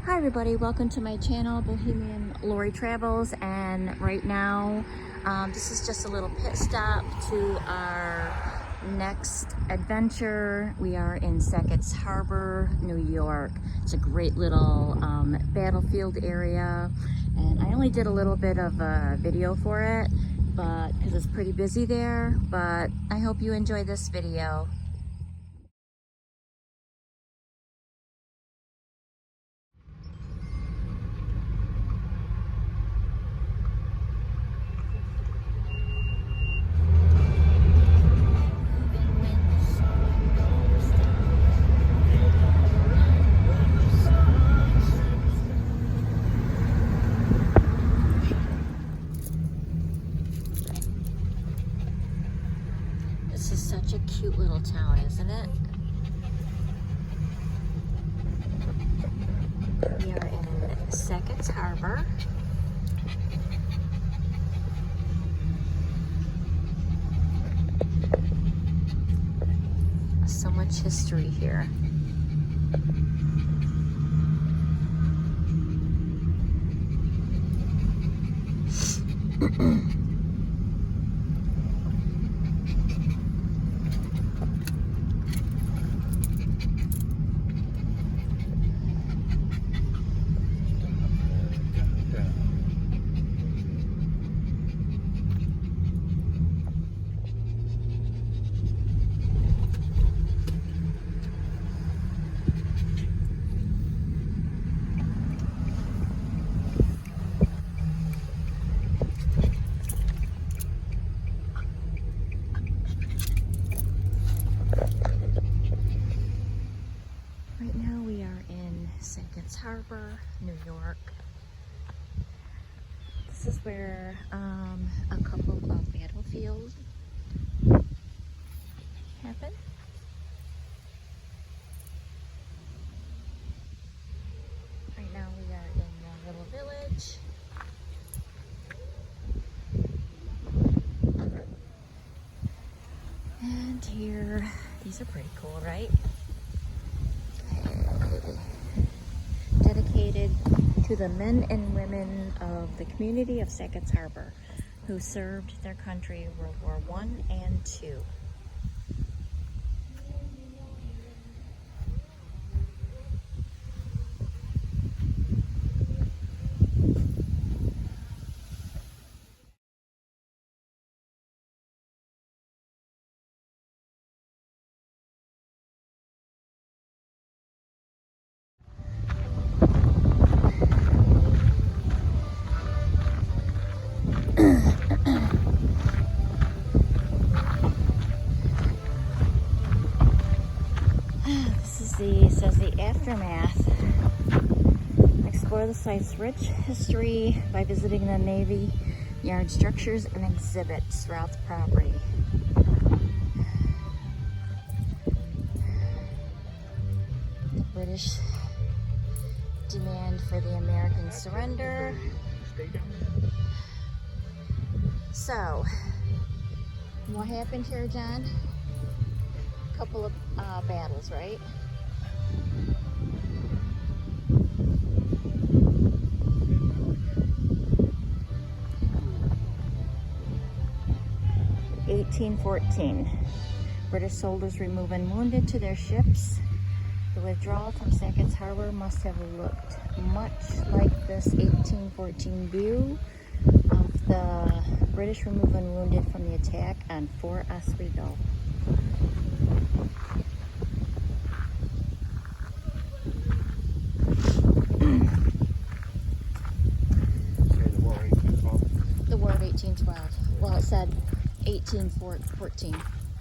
Hi everybody, welcome to my channel, Bohemian Lori Travels, and right now this is just a little pit stop to our next adventure. We are in Sackets Harbor, New York. It's a great little battlefield area, and I only did a little bit of a video for it, but because it's pretty busy there, but I hope you enjoy this video. This is such a cute little town, isn't it? We are in Sackets Harbor. So much history here. Right now we are in Sackets Harbor, New York. This is where a couple of battlefields happen. Right now we are in a little village. And here, these are pretty cool, right? Dedicated to the men and women of the community of Sackets Harbor who served their country in World War I and II. It says the aftermath. Explore the site's rich history by visiting the Navy Yard structures and exhibits throughout the property. The British demand for the American surrender. So, what happened here, John? A couple of battles, right? (1814). British soldiers removing wounded to their ships. The withdrawal from Sackets Harbor must have looked much like this 1814 view of the British removing wounded from the attack on Fort Oswego. The War of 1812. Well, it said 1814.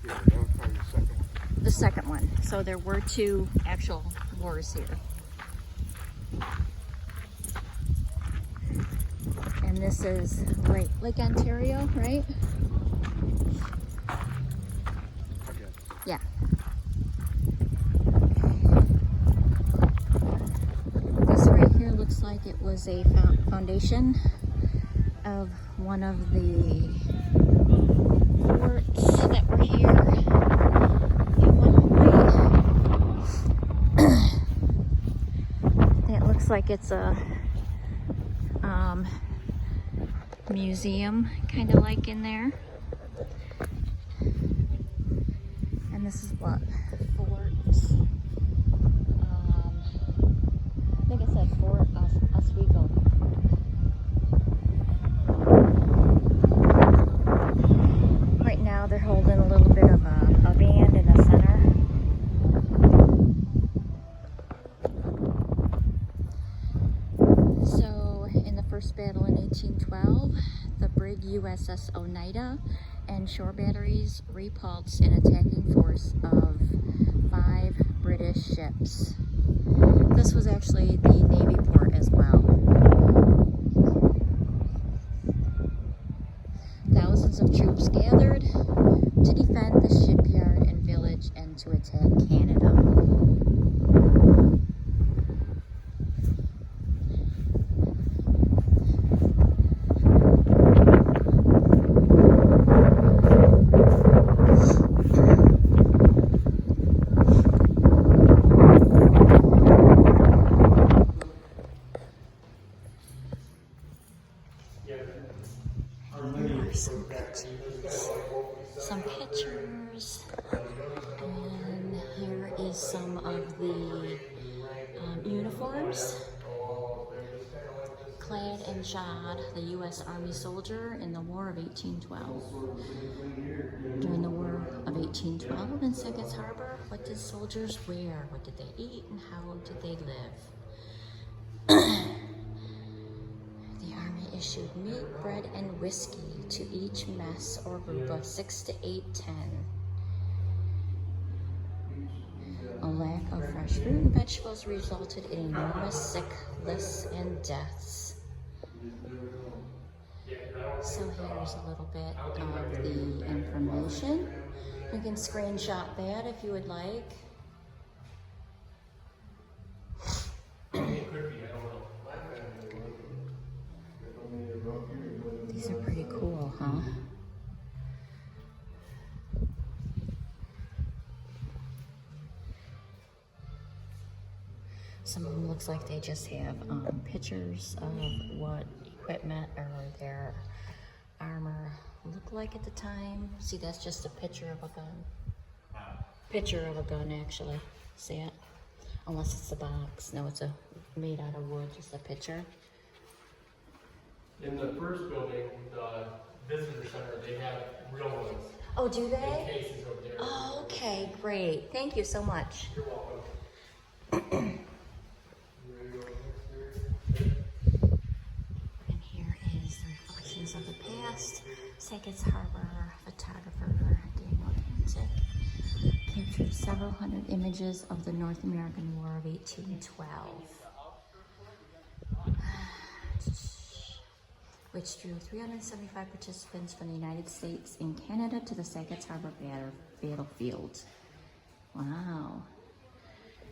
Yeah, that was probably the second one. The second one. So there were two actual wars here. And this is Lake Ontario, right? Yeah. This right here looks like it was a foundation of one of the forts that were here at one point. That looks looks like it's a museum, kind of like in there. And this is what? Fort, I think it said Fort Oswego. Right now they're holding a little bit of a band in the center. So in the first battle in 1812, the brig USS Oneida and shore batteries repulsed an attacking force of 5 British ships. This was actually the Navy port as well. Thousands of troops gathered to defend the shipyard and village and to attack Canada. Some pictures, and here is some of the uniforms. Clad and shod, the U.S. Army soldier in the War of 1812. During the War of 1812 in Sackets Harbor, what did soldiers wear? What did they eat? And how did they live? The Army issued meat, bread, and whiskey to each mess or group of 6 to 8, 10. A lack of fresh fruit and vegetables resulted in enormous sickness and deaths. So here's a little bit of the information. You can screenshot that if you would like. These are pretty cool, huh? Some of them looks like they just have pictures of what equipment or their armor looked like at the time. See, that's just a picture of a gun. Picture of a gun, actually. See it? Unless it's a box. No, it's made out of wood, just a picture. In the first building, the visitor center, they have real ones. Oh, do In they? cases over there. Oh, okay, great. Thank you so much. You're welcome. And here is the reflections of the past. Sackets Harbor photographer Daniel Antic captured several hundred images of the North American War of 1812. Which drew 375 participants from the United States and Canada to the Sackets Harbor battlefield. Wow.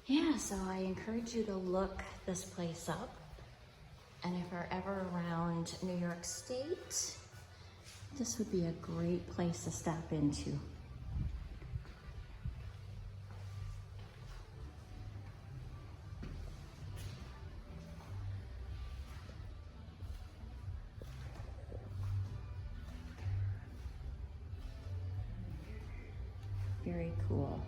Yeah, so I encourage you to look this place up. And if you're ever around New York State, this would be a great place to stop into. Very cool.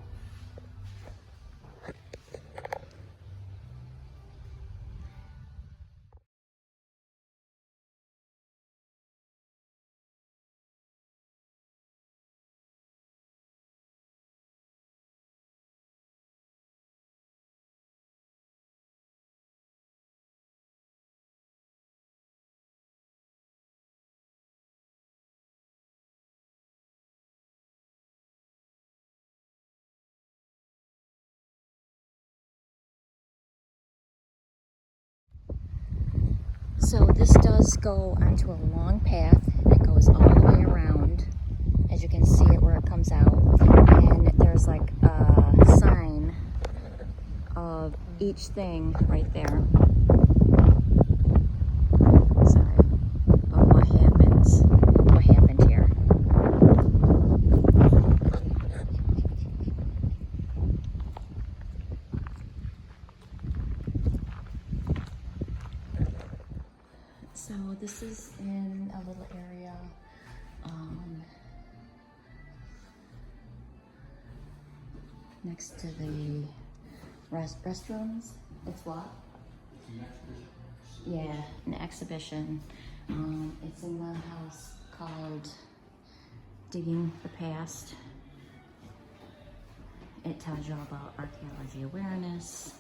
So this does go onto a long path that goes all the way around. As you can see it where it comes out. And there's like a sign of each thing right there. Sorry. Of what happened here. So this is in a little area next to the restrooms. It's what? Yeah, an exhibition. It's in the house called Digging the Past. It tells you all about archaeology awareness.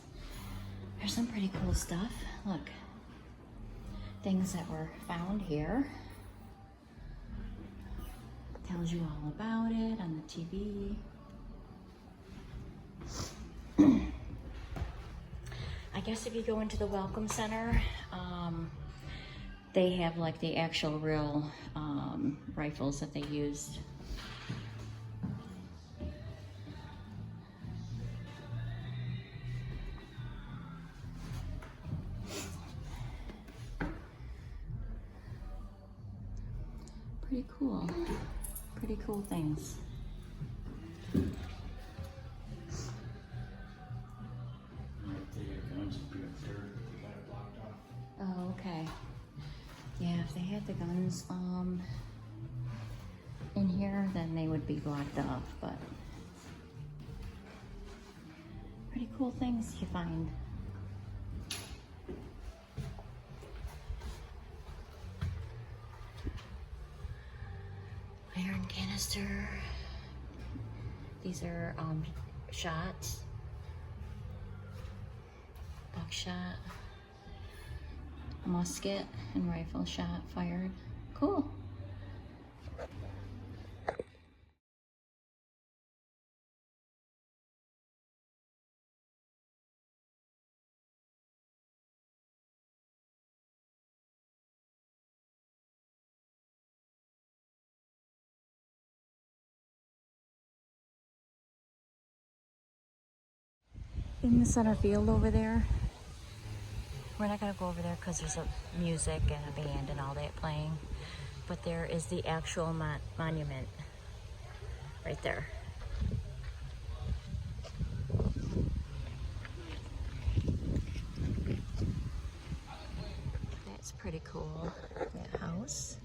There's some pretty cool stuff. Look, things that were found here. Tells you all about it on the TV. I guess if you go into the Welcome Center, they have like the actual real rifles that they used. Pretty cool. Pretty cool things. Oh, okay. Yeah, if they had the guns in here, then they would be blocked off, but pretty cool things you find. Iron canister. These are shots. Buckshot. Musket and rifle shot fired. Cool. In the center field over there, we're not gonna go over there because there's a music and a band and all that playing, but there is the actual monument right there. That's pretty cool. That house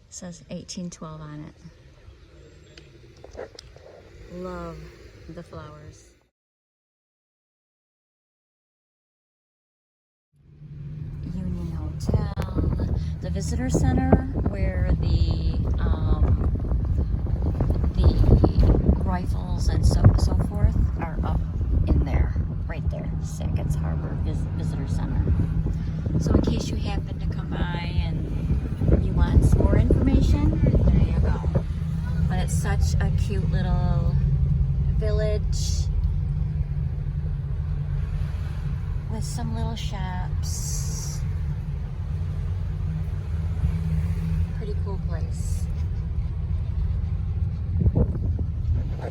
says 1812 on it. Love the flowers. Hotel, the visitor center where the rifles and so forth are up in there, right there, Sackets Harbor Visitor Center. So in case you happen to come by and you want some more information, there you go. But it's such a cute little village with some little shops. Pretty cool place.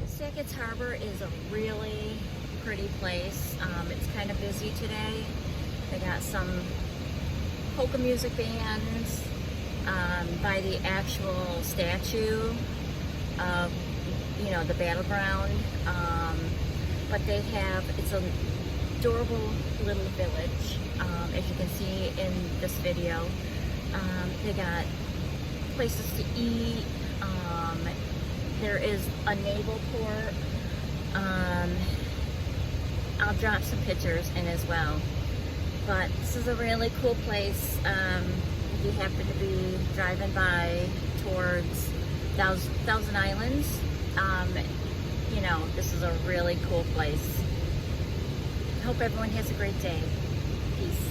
Sackets Harbor is a really pretty place. It's kind of busy today. They got some polka music bands by the actual statue of, you know, the battleground. But they have, it's an adorable little village, as you can see in this video. They got places to eat. There is a naval port. I'll drop some pictures in as well. But this is a really cool place. If you happen to be driving by towards Thousand Islands, you know, this is a really cool place. Hope everyone has a great day. Peace.